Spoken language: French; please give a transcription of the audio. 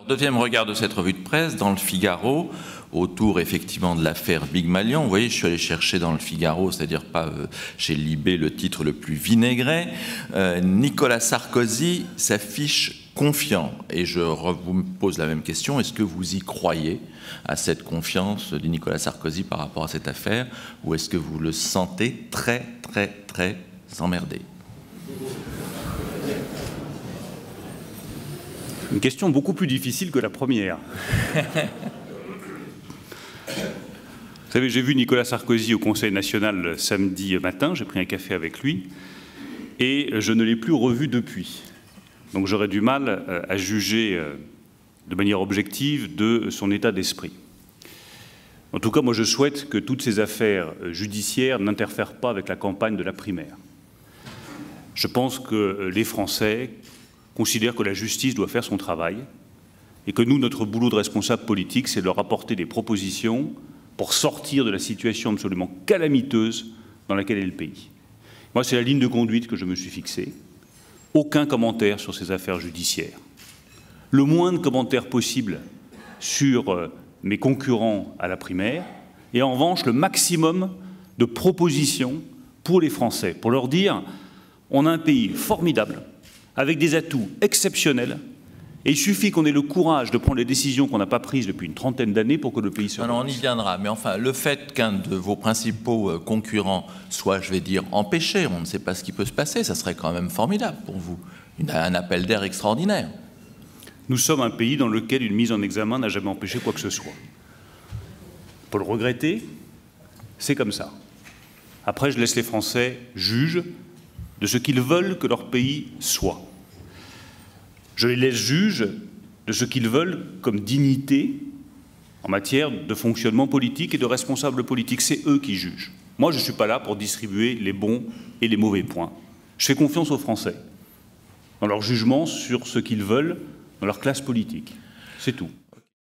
Deuxième regard de cette revue de presse, dans le Figaro, autour effectivement de l'affaire Big Malion. Vous voyez, je suis allé chercher dans le Figaro, c'est-à-dire pas chez Libé, le titre le plus vinaigré. Nicolas Sarkozy s'affiche confiant. Et je vous pose la même question, est-ce que vous y croyez à cette confiance de Nicolas Sarkozy par rapport à cette affaire, ou est-ce que vous le sentez très, très, très emmerdé ? Une question beaucoup plus difficile que la première. Vous savez, j'ai vu Nicolas Sarkozy au Conseil national samedi matin, j'ai pris un café avec lui, et je ne l'ai plus revu depuis. Donc j'aurais du mal à juger de manière objective de son état d'esprit. En tout cas, moi je souhaite que toutes ces affaires judiciaires n'interfèrent pas avec la campagne de la primaire. Je pense que les Français considèrent que la justice doit faire son travail et que nous, notre boulot de responsable politique, c'est de leur apporter des propositions pour sortir de la situation absolument calamiteuse dans laquelle est le pays. Moi, c'est la ligne de conduite que je me suis fixée. Aucun commentaire sur ces affaires judiciaires. Le moindre commentaire possible sur mes concurrents à la primaire et en revanche le maximum de propositions pour les Français, pour leur dire on a un pays formidable, avec des atouts exceptionnels, et il suffit qu'on ait le courage de prendre les décisions qu'on n'a pas prises depuis une trentaine d'années pour que le pays se relance. Non, on y viendra, mais enfin, le fait qu'un de vos principaux concurrents soit, je vais dire, empêché, on ne sait pas ce qui peut se passer, ça serait quand même formidable pour vous, un appel d'air extraordinaire. Nous sommes un pays dans lequel une mise en examen n'a jamais empêché quoi que ce soit. Pour le regretter, c'est comme ça. Après, je laisse les Français juges de ce qu'ils veulent que leur pays soit. Je les laisse juges de ce qu'ils veulent comme dignité en matière de fonctionnement politique et de responsable politique. C'est eux qui jugent. Moi, je ne suis pas là pour distribuer les bons et les mauvais points. Je fais confiance aux Français dans leur jugement sur ce qu'ils veulent dans leur classe politique. C'est tout.